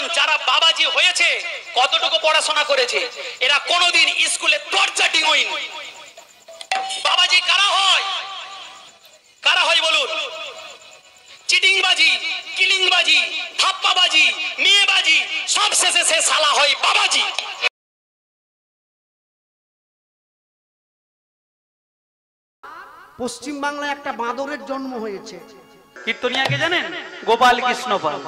কারণ যারা বাবাজি হয়েছে কতটুকু পড়াশোনা করেছে, এরা কোনোদিন স্কুলে দরজা ডিঙোয়নি। বাবাজি কারা হয়? কারা হয় বলুন? চিটিংবাজি, কিলিংবাজি, ধাপ্পাবাজি, মেয়েবাজি, সব শেষে সে শালা হয় বাবাজি। পশ্চিম বাংলায় একটা বাঁদরের জন্ম হয়েছে, কীর্তনিয়াকে জানেন? গোপাল কৃষ্ণ পাল।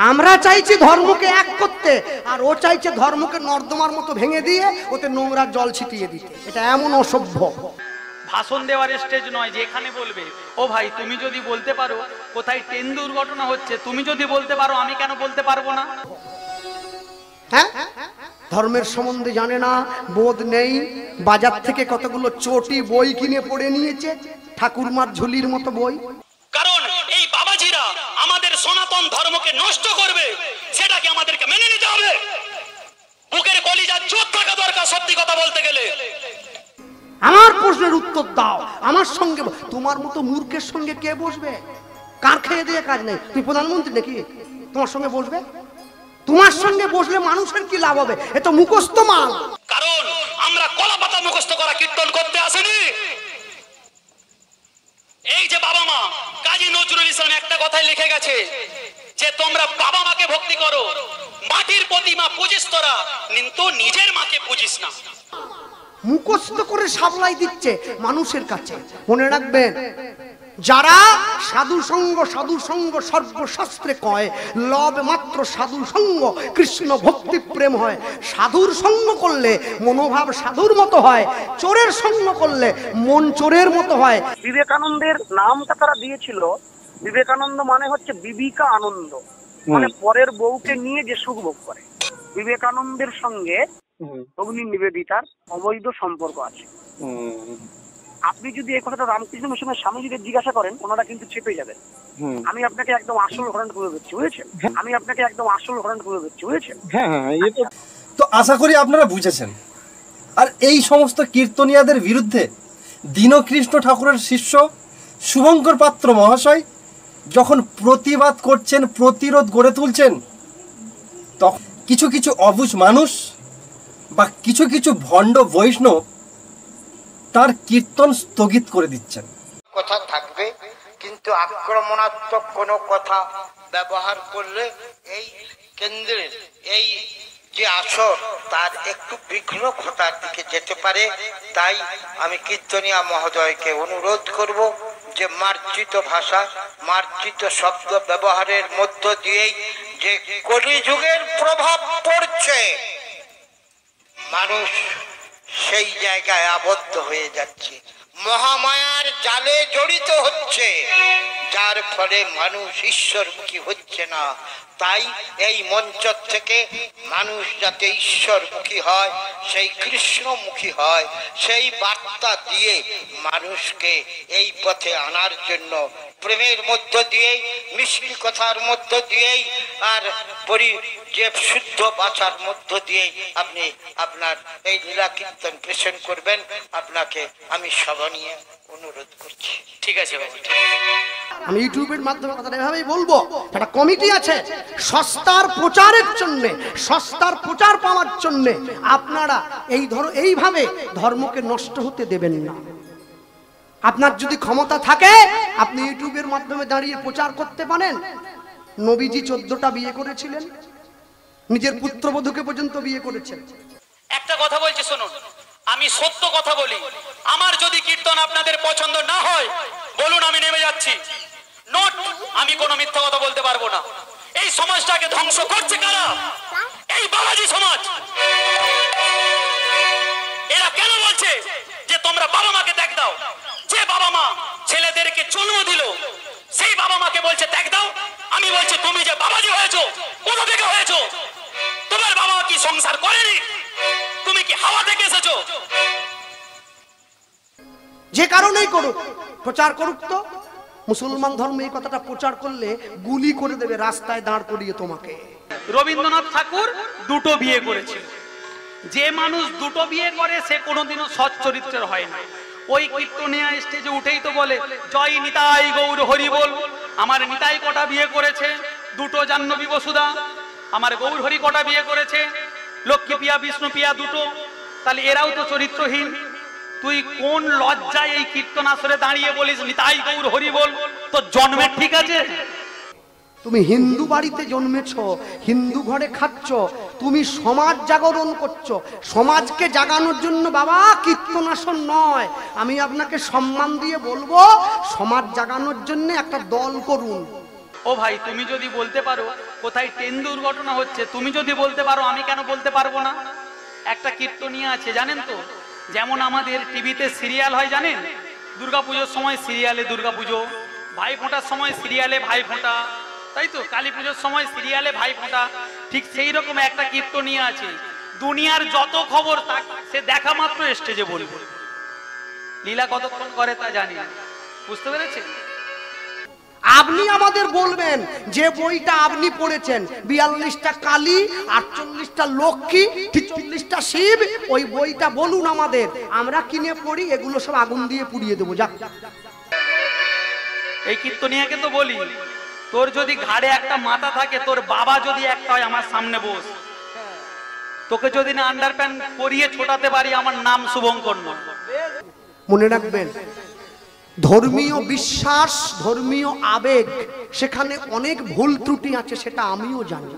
আমরা চাইছি ধর্মকে এক করতে, আর ও চাইছে ধর্মকে নর্দমার মতো ভেঙে দিয়ে ওতে নোংরা জল ছিটিয়ে দিতে। এটা এমন অসভ্য। ভাষণ দেওয়ার স্টেজ নয় যেখানে বলবে ও ভাই তুমি যদি বলতে পারো কোথায় ট্রেন দুর্ঘটনা হচ্ছে, তুমি যদি বলতে পারো আমি কেন বলতে পারবো না? হ্যাঁ, ধর্মের সম্বন্ধে জানে না, বোধ নেই। বাজার থেকে কতগুলো চটি বই কিনে পড়ে নিয়েছে, ঠাকুরমার ঝুলির মতো বই। কারণ এই বাবাজিরা আমাদের সনাতন ধর্মকে নষ্ট করবে, সেটাকে আমাদেরকে মেনে নিতে হবে। বুকের কলিজা চোখ থাকা দরকার সত্যি কথা বলতে গেলে। আমার প্রশ্নের উত্তর দাও। আমার সঙ্গে তোমার মতো মূর্খের সঙ্গে কে বসবে? কার খেয়ে দিয়ে কাজ নেই? তুমি প্রধানমন্ত্রী নাকি তোমার সঙ্গে বসবে? তোমার সঙ্গে বসলে মানুষের কি লাভ হবে? এ তো মুখস্থ মাল। কারণ আমরা কলাপাতা মুখস্থ করা কীর্তন করতে আসেনি। এই যে বাবা মা, কাজী নজরুল ইসলাম একটা কথাই লিখে গেছে যে তোমরা বাবা মাকে ভক্তি করো, মাটির প্রতিমা পুজিস তোরা, কিন্তু নিজের মাকে পুজিস না। মুখস্থ করে সাপ্লাই দিচ্ছে মানুষের কাছে। মনে রাখবেন, যারা সাধু সঙ্গ সর্বশাস্ত্রে কয়, লব মাত্র সাধু সঙ্গ কৃষ্ণ ভক্তি প্রেম হয়। সাধুর সঙ্গ করলে মনোভাব সাধুর মতো হয়, চোরের সঙ্গ করলে মন চোরের মতো হয়। বিবেকানন্দের নামটা তারা দিয়েছিল, বিবেকানন্দ মানে হচ্ছে বিবিকা আনন্দ, মানে পরের বউকে নিয়ে যে সুখ ভোগ করে। বিবেকানন্দের সঙ্গে অগ্নি নিবেদিতার অবৈধ সম্পর্ক আছে। আপনি যদি এই কথাটা রামকৃষ্ণ মিশনের স্বামীজিদের জিজ্ঞাসা করেন, ওনারা কিন্তু চেপে যাবেন। আমি আপনাকে একদম আসল ঘটনা তুলে দিচ্ছি, বুঝেছেন? আমি আপনাকে একদম আসল ঘটনা তুলে দিচ্ছি, বুঝেছেন? তো আশা করি আপনারা বুঝেছেন। আর এই সমস্ত কীর্তনিয়াদের বিরুদ্ধে দীনকৃষ্ণ ঠাকুরের শিষ্য শুভঙ্কর পাত্র মহাশয় যখন প্রতিবাদ করছেন, প্রতিরোধ গড়ে তুলছেন, তখন কিছু কিছু অবুঝ মানুষ বা কিছু কিছু ভণ্ড বৈষ্ণব তার কীর্তন স্থগিত করে দিচ্ছেন। কথা থাকবে, কিন্তু আক্রমণাত্মক কোনো কথা ব্যবহার করলে এই কেন্দ্রের এই যে আসর তার একটু বিঘ্ন ঘটার দিকে যেতে পারে। তাই আমি কীর্তনিয়া মহোদয়কে অনুরোধ করব যে মার্জিত ভাষা, মার্জিত শব্দ ব্যবহারের মধ্য দিয়েই যে কলিযুগের প্রভাব পড়ছে, মানুষ সেই জায়গায় আবদ্ধ হয়ে যাচ্ছে, মহামায়ার জালে জড়িত হচ্ছে, যার ফলে মানুষ ঈশ্বরমুখী হচ্ছে না। তাই এই মঞ্চ থেকে মানুষ যাতে ঈশ্বরমুখী হয়, সেই কৃষ্ণমুখী হয়, সেই বার্তা দিয়ে মানুষকে এই পথে আনার জন্য প্রেমের মধ্য দিয়েই, মিষ্টি কথার মধ্য দিয়েই, আর যে শুদ্ধ বাচার মধ্য দিয়েই আপনি আপনার এই লীলা কীর্তন প্রেষণ করবেন। আপনাকে আমি সবনীয় অনুরোধ করছি। ঠিক আছে বাবু। আমি ইউটিউবের মাধ্যমে কথাটা এভাবেই বলবো। একটা কমিটি আছে সস্তার প্রচারের জন্য, সস্তার প্রচার পাওয়ার জন্য আপনারা এইভাবে ধর্মকে নষ্ট হতে দেবেন না। আপনার যদি ক্ষমতা থাকে আপনি ইউটিউবের মাধ্যমে দাঁড়িয়ে প্রচার করতে পারেন। নবীজি 14টা বিয়ে করেছিলেন, নিজের পুত্রবধূকে পর্যন্ত বিয়ে করেছেন। একটা কথা বলছি শুনুন, আমি সত্য কথা বলি। আমার যদি কীর্তন আপনাদের পছন্দ না হয় বলুন, আমি নেমে যাচ্ছি। নোট, আমি কোনো মিথ্যা কথা বলতে পারবো না। এই সমাজটাকে ধ্বংস করছে কারা? এই বাবাজি সমাজ। এরা কেন বলছে যে তোমরা বাবা মাকে ত্যাগ দাও? যে বাবা মা ছেলেদেরকে জন্ম দিল সেই বাবা মাকে বলছে ত্যাগ দাও। আমি বলছি তুমি যে বাবাজি হয়েছো, কোথা থেকে হয়েছো? তোমার বাবা কি সংসার করেনি? তুমি কি হাওয়া থেকে এসেছো? যে কারণেই করুক, প্রচার করুক। তো মুসলমান ধর্ম এই কথাটা প্রচার করলে গুলি করে দেবে রাস্তায় দাঁড় করিয়ে তোমাকে। রবীন্দ্রনাথ ঠাকুর দুটো বিয়ে করেছিল। যে মানুষ দুটো বিয়ে করে সে কোনোদিনও সৎ চরিত্রের হয় না। ওই কীর্তনিয়া স্টেজে উঠেই তো বলে জয় নিতাই গৌর হরি বল। আমার নিতাই কটা বিয়ে করেছে? দুটো জাহ্নবী বসুধা। আমার গৌর হরি কটা বিয়ে করেছে, লক্ষ্মী পিয়া বিষ্ণু পিয়া দুটো, তাহলে এরাও তো চরিত্রহীন। তুই কোন লজ্জায় এই কীর্তন আসরে দাঁড়িয়ে বলিস নিতাই গৌর হরি বল? তোর জন্মের ঠিক আছে? তুমি হিন্দু বাড়িতে জন্মেছ, হিন্দু ঘরে খাচ্ছ, তুমি সমাজ জাগরণ করছো। সমাজকে জাগানোর জন্য বাবা কীর্তন আসন নয়। আমি আপনাকে সম্মান দিয়ে বলবো, সমাজ জাগানোর জন্য একটা দল করুন। ও ভাই, তুমি যদি বলতে পারো কোথায় ট্রেন দুর্ঘটনা হচ্ছে, তুমি যদি বলতে পারো, আমি কেন বলতে পারবো না? একটা কীর্তনীয় আছে জানেন তো, যেমন আমাদের টিভিতে সিরিয়াল হয় জানেন, দুর্গাপুজোর সময় সিরিয়ালে দুর্গাপুজো, ভাই ফোঁটার সময় সিরিয়ালে ভাই ফোঁটা, তাই তো, কালী পুজোর সময় সিরিয়ালে ভাই ফোঁটা, ঠিক সেই রকম একটা কীর্তনীয় আছে। দুনিয়ার যত খবর সে দেখা মাত্র স্টেজে বলবে। লীলা কতক্ষণ করে তা জানি না, বুঝতে পেরেছেন? আপনি আমাদের বলবেন যে বইটা আপনি পড়েছেন, 42টা কালী, 48টা লক্ষ্মী, 43টা শিব, ওই বইটা বলুন আমাদের, আমরা কিনে পড়ি, এগুলো সব আগুন দিয়ে পুড়িয়ে দেবো। যাক, এই কীর্তনিয়াকে তো বলি, তোর যদি ঘাড়ে একটা মাথা থাকে, তোর বাবা যদি একটা হয়, আমার সামনে বস, তোকে যদি না আন্ডারপ্যান্ট পরিয়ে ছোটাতে পারি, আমার নাম শুভঙ্কর নয়। মনে রাখবেন, ধর্মীয় বিশ্বাস, ধর্মীয় আবেগ, সেখানে অনেক ভুল ত্রুটি আছে, সেটা আমিও জানি।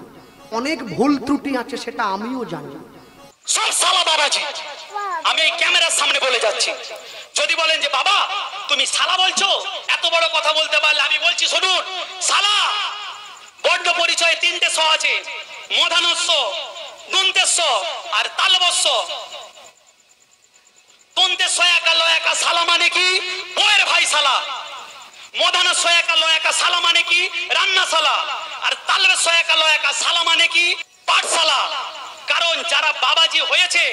অনেক ভুল ত্রুটি আছে, সেটা আমিও জানি। সব সালা বাবাজি, আমি এই ক্যামেরার সামনে বলে যাচ্ছি। যদি বলেন যে বাবা তুমি সালা বলছো, এত বড় কথা বলতে পারলে, আমি বলছি শুনুন, সালা বর্ণ পরিচয়ে 3টে স আছে, মধানস্য, দন্তেস্য আর তালবস্য। দন্তেস্য একা ল একা সালা মানে কি? বউয়ের ভাই সালা। মধানস্য একা ল একা সালা মানে কি? রান্না সালা। আর তালবস্য একা ল একা সালা মানে কি? পাঠশালা। কারণ যারা বাবাজি হয়েছে,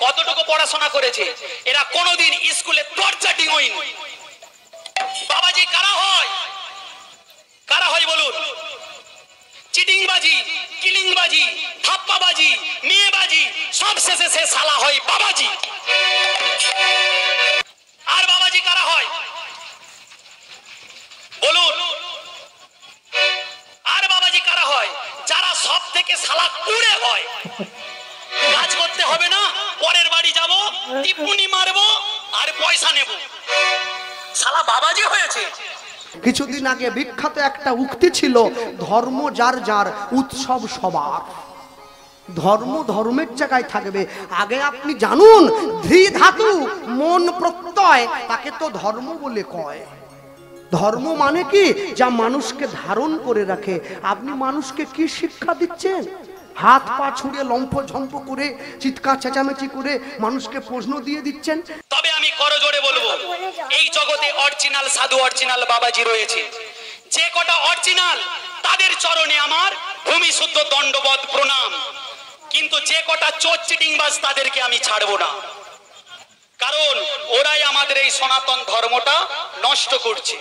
কতটুকু পড়াশোনা করেছে, এরা কোনোদিন স্কুলে দরজা ডিঙোয়নি। বাবাজি কারা হয়? কারা হয় বলুন? চিটিংবাজি, কিলিংবাজি, ধাপ্পাবাজি, মেয়েবাজি, সব শেষে সে সালা হয় বাবাজি। আর বাবাজি কারা হয় বলুন? আর বাবাজি কারা হয়? যারা সব থেকে সালা কুড়ে হয়। কাজ করতে হবে না, পরের বাড়ি যাব, টিপুনি মারবো আর পয়সা নেব, সালা বাবাজি হয়েছে। কিছুদিন আগে বিখ্যাত একটা উক্তি ছিল, ধর্ম যার যার, উৎসব সবার। ধর্ম ধর্মের জায়গায় থাকবে। আগে আপনি জানুন, ধৃ ধাতু মন প্রত্যয়, তাকে তো ধর্ম বলে কয়। ধর্ম মানে কি? যা মানুষকে ধারণ করে রাখে। আপনি মানুষকে কি শিক্ষা দিচ্ছেন? হাত পা ছুড়ে লম্ফ ঝম্প করে, চিৎকার চেঁচামেচি করে মানুষকে প্রশ্ন দিয়ে দিচ্ছেন। তবে আমি করজোড়ে বলবো, এই জগতে অরিজিনাল সাধু, অরিজিনাল বাবাজি রয়েছে। যে কটা অরিজিনাল, তাদের চরণে আমার ভূমি শুদ্ধ দণ্ডবত প্রণাম। কিন্তু যে কটা চোর চিটিংবাজ, তাদেরকে আমি ছাড়বো না। কারণ ওরাই আমাদের এই সনাতন ধর্মটা নষ্ট করছে।